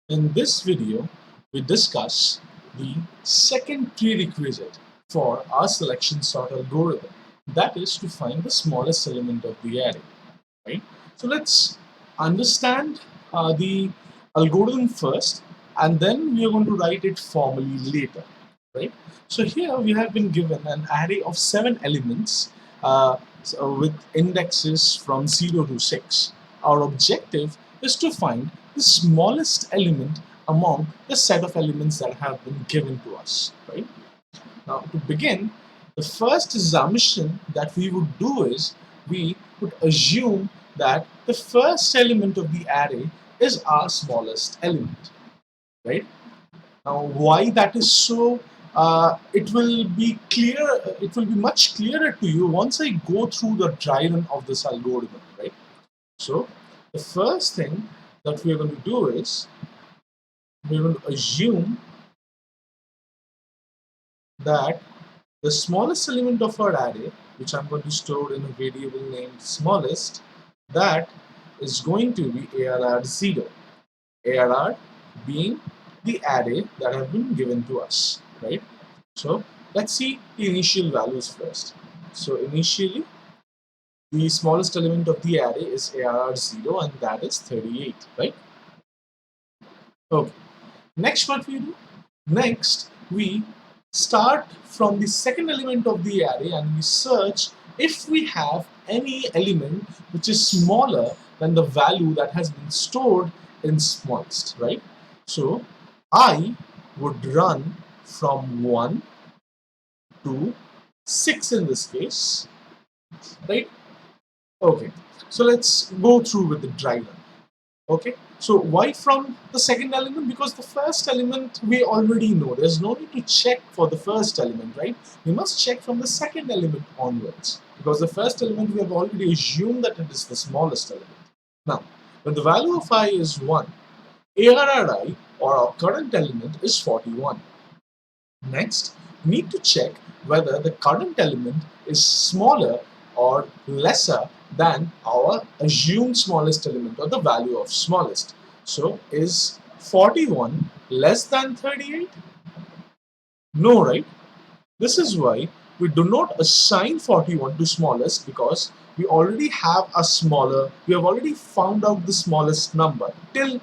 In this video, we discuss the second prerequisite for our selection sort algorithm. That is to find the smallest element of the array, right? So let's understand the algorithm first, and then we are going to write it formally later, right? So here we have been given an array of 7 elements with indexes from 0 to 6. Our objective is to find the smallest element among the set of elements that have been given to us, right? Now, to begin, the first assumption that we would do is we would assume that the first element of the array is our smallest element, right? Now, why that is so, it will be clear. It will be much clearer to you once I go through the dry run of this algorithm, right? So, the first thing that we are going to do is we're going to assume that the smallest element of our array, which I'm going to store in a variable named smallest, that is going to be ARR0. ARR being the array that have been given to us, right? So let's see the initial values first. So initially, the smallest element of the array is ARR0, and that is 38, right? Okay. Next, what we do? Next, we start from the second element of the array and we search if we have any element which is smaller than the value that has been stored in smallest, right? So I would run from 1 to 6 in this case, right? Okay, so let's go through with the dry run. Okay, so why from the second element? Because the first element we already know. There's no need to check for the first element, right? We must check from the second element onwards, because the first element we have already assumed that it is the smallest element. Now, when the value of I is 1, ARRI, or our current element, is 41. Next, we need to check whether the current element is smaller or lesser than our assumed smallest element, or the value of smallest. So is 41 less than 38? No, right? This is why we do not assign 41 to smallest, because we already have a smaller, we have already found out the smallest number till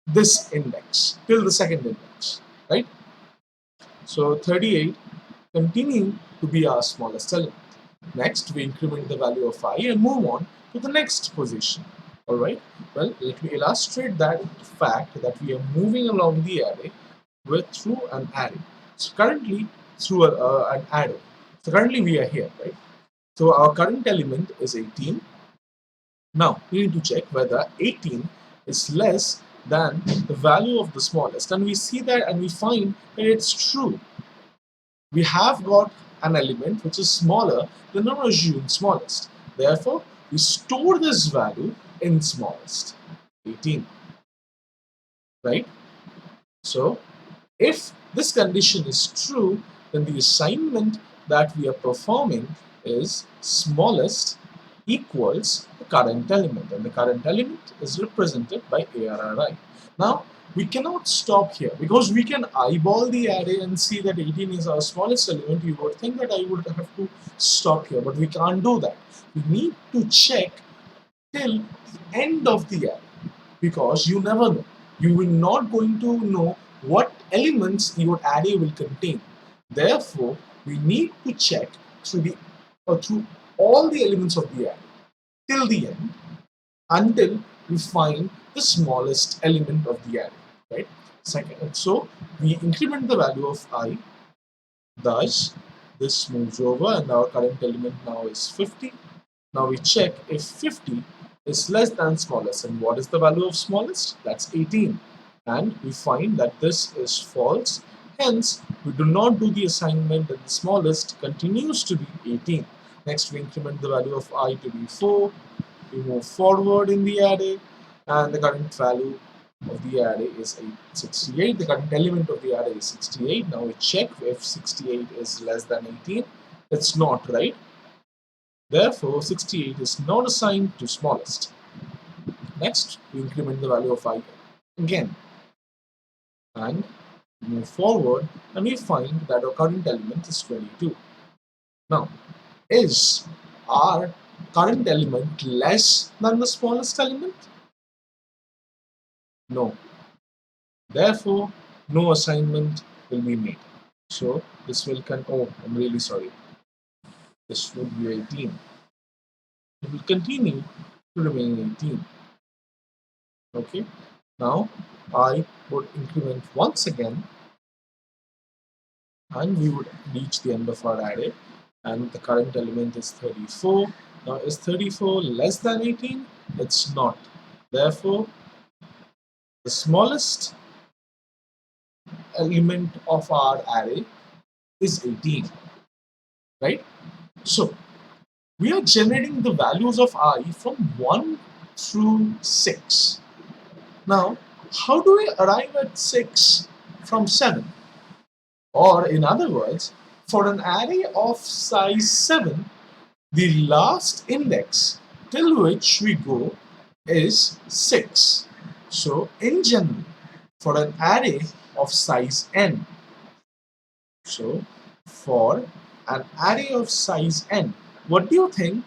this index, till the second index, right? So 38 continue to be our smallest element. Next, we increment the value of I and move on to the next position. Alright, well, let me illustrate that fact that we are moving along the array through an array. So currently, through an arrow. So currently we are here, right? So our current element is 18. Now, we need to check whether 18 is less than the value of the smallest. And we see that and we find that it's true. We have got an element which is smaller than our assumed smallest. Therefore, we store this value in smallest, 18, right? So, if this condition is true, then the assignment that we are performing is smallest equals the current element, and the current element is represented by ARRI. Now, we cannot stop here, because we can eyeball the array and see that 18 is our smallest element. You would think that I would have to stop here, but we can't do that. We need to check till the end of the array, because you never know. You will not going to know what elements your array will contain. Therefore, we need to check through all the elements of the array till the end, until we find the smallest element of the array, right? Second, so we increment the value of I, thus this moves over and our current element now is 50. Now we check if 50 is less than smallest, and what is the value of smallest? That's 18, and we find that this is false. Hence, we do not do the assignment, and the smallest continues to be 18. Next, we increment the value of I to be 4. We move forward in the array, and the current value of the array is 68. The current element of the array is 68. Now we check if 68 is less than 18. It's not, right? Therefore, 68 is not assigned to smallest. Next, we increment the value of I again. and move forward, and we find that our current element is 22. Now, is our current element less than the smallest element? No. Therefore, no assignment will be made. So this will I'm really sorry. This would be 18. It will continue to remain 18. Okay. Now I would increment once again, and we would reach the end of our array, and the current element is 34. Now is 34 less than 18? It's not. Therefore, the smallest element of our array is 18, right? So we are generating the values of I from 1 through 6. Now, how do we arrive at 6 from 7? Or in other words, for an array of size 7, the last index till which we go is 6. So in general, for an array of size n, so for an array of size n, what do you think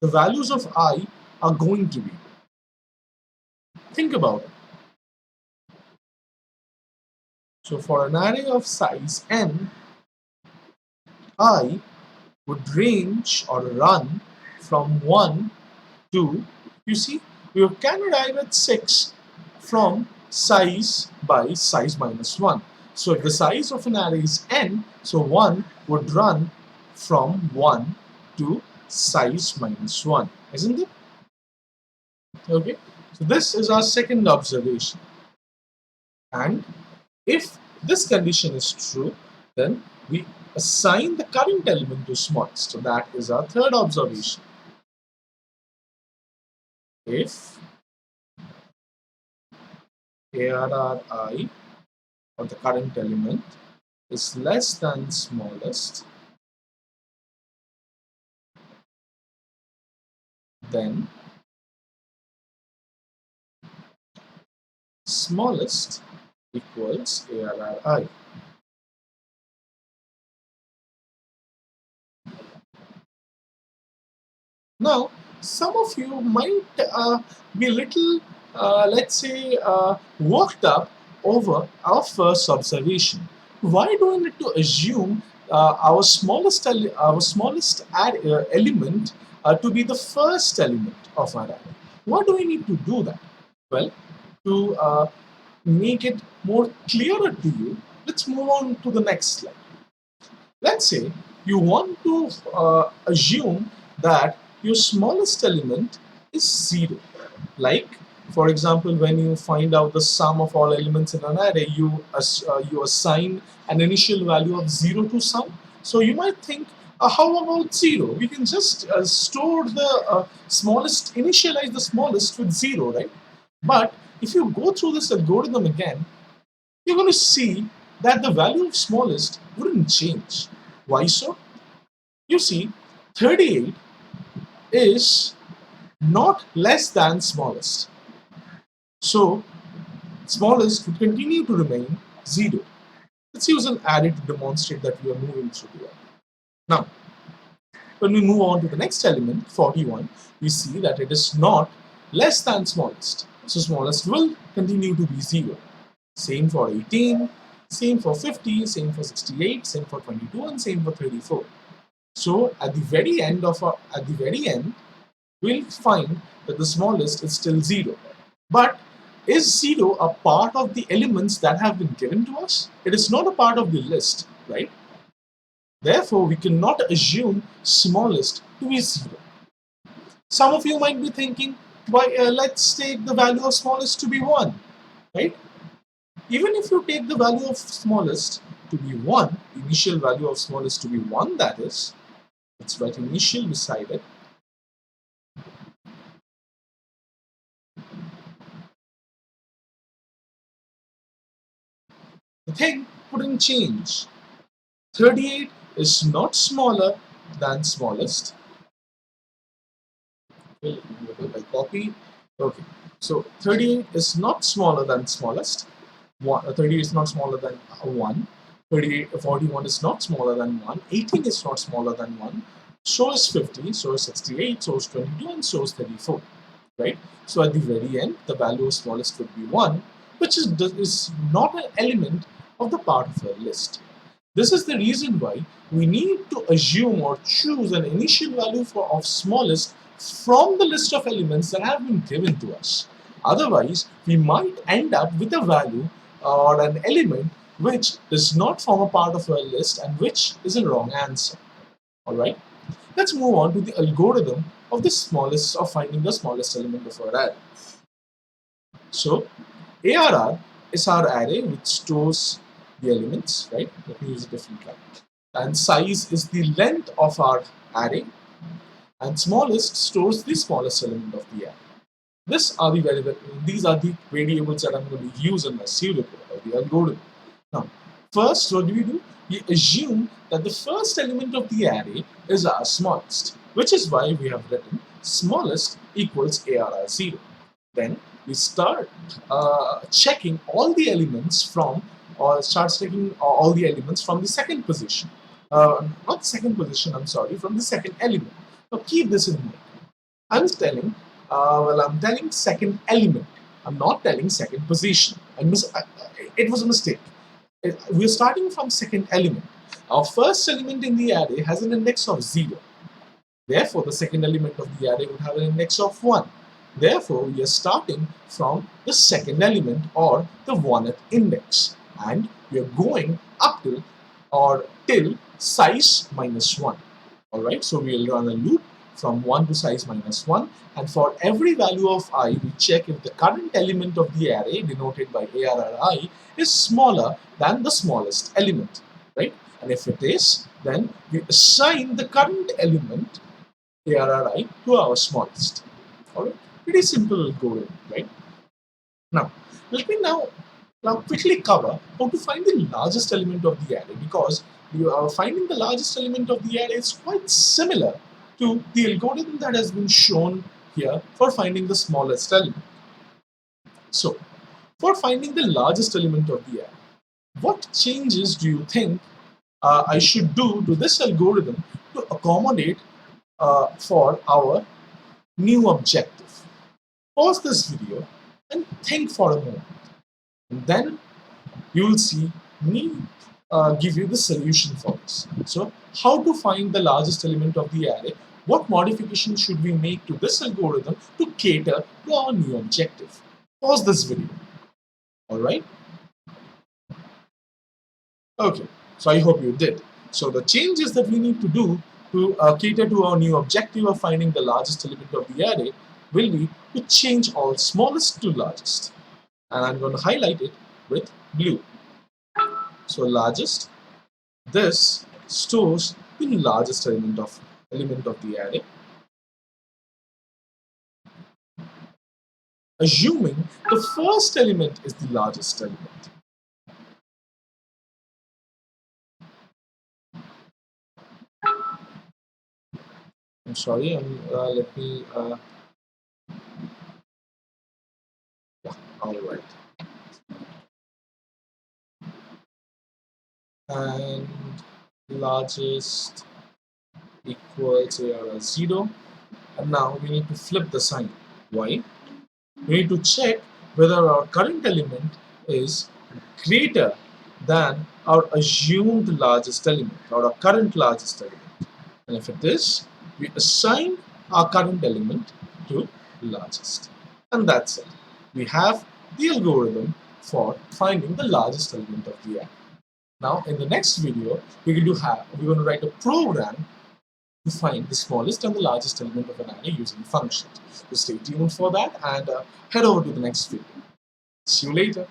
the values of I are going to be? Think about it. So for an array of size n, I would range or run from 1 to, you see, we can arrive at 6 from size by size minus 1. So if the size of an array is n, so 1 would run from 1 to size minus 1, isn't it? Okay, so this is our second observation. And if this condition is true, then we assign the current element to smallest. So that is our third observation. If ARRI, or the current element, is less than smallest, then smallest equals ARRI. Now, some of you might be a little, let's say, worked up over our first observation. Why do we need to assume our smallest element to be the first element of our array? Why do we need to do that? Well, to make it more clearer to you, let's move on to the next slide. Let's say you want to assume that your smallest element is 0. Like, for example, when you find out the sum of all elements in an array, you assign an initial value of 0 to sum. So you might think, how about 0? We can just store the smallest, initialize the smallest with 0, right? But if you go through this algorithm again, you're going to see that the value of smallest wouldn't change. Why so? You see, 38 is not less than smallest. So, smallest would continue to remain 0. Let's use an array to demonstrate that we are moving through here. Now, when we move on to the next element, 41, we see that it is not less than smallest. So, smallest will continue to be 0. Same for 18, same for 50, same for 68, same for 22, and same for 34. So at the very end, we'll find that the smallest is still 0. But is 0 a part of the elements that have been given to us? It is not a part of the list, right? Therefore, we cannot assume smallest to be 0. Some of you might be thinking, let's take the value of smallest to be 1, right? Even if you take the value of smallest to be 1, the initial value of smallest to be 1, that is, let's write initial beside it. The thing wouldn't change. 38 is not smaller than smallest. Okay, let me copy. Okay, so 38 is not smaller than smallest. 38 is not smaller than 1. 41 is not smaller than 1. 18 is not smaller than 1. So is 50, so is 68, so is 22, and so is 34. Right? So at the very end, the value of smallest would be 1, which is not an element of the part of a list. This is the reason why we need to assume or choose an initial value of smallest from the list of elements that have been given to us. Otherwise, we might end up with a value or an element which does not form a part of a list and which is a wrong answer. Alright, let's move on to the algorithm of finding the smallest element of our array. So, ARR is our array which stores the elements, right? Let me use a different line. And size is the length of our array, and smallest stores the smallest element of the array. These are the variables that I'm going to use in my pseudocode or the algorithm. Now, first, what do? We assume that the first element of the array is our smallest, which is why we have written smallest equals ARR0. Then we start checking all the elements from, or start checking all the elements from the second position. Not second position, I'm sorry, from the second element. Now keep this in mind. I'm telling second element. I'm not telling second position. It was a mistake. We're starting from second element. Our first element in the array has an index of 0. Therefore, the second element of the array would have an index of 1. Therefore, we are starting from the second element or the 1th index. And we are going up till size minus 1. Alright, so we will run a loop from 1 to size minus 1. And for every value of I, we check if the current element of the array, denoted by ARRI, is smaller than the smallest element. Right? And if it is, then we assign the current element ARRI to our smallest. Alright, pretty simple algorithm, right? Now, let me now quickly cover how to find the largest element of the array, because finding the largest element of the array is quite similar to the algorithm that has been shown here for finding the smallest element. So, for finding the largest element of the array, what changes do you think I should do to this algorithm to accommodate for our new objective? Pause this video and think for a moment. And then you will see me give you the solution for this. So, how to find the largest element of the array? What modifications should we make to this algorithm to cater to our new objective? Pause this video. Alright? Okay, so I hope you did. So the changes that we need to do to cater to our new objective of finding the largest element of the array will be to change all smallest to largest. And I'm going to highlight it with blue. So largest, this stores the largest element of the array, assuming the first element is the largest element. I'm sorry, let me yeah, all right. And largest equals ARR0. And now we need to flip the sign. Why? We need to check whether our current element is greater than our assumed largest element or our current largest element. And if it is, we assign our current element to largest. And that's it. We have the algorithm for finding the largest element of the array. Now, in the next video, we're going to write a program to find the smallest and the largest element of an array using functions. So stay tuned for that and head over to the next video. See you later.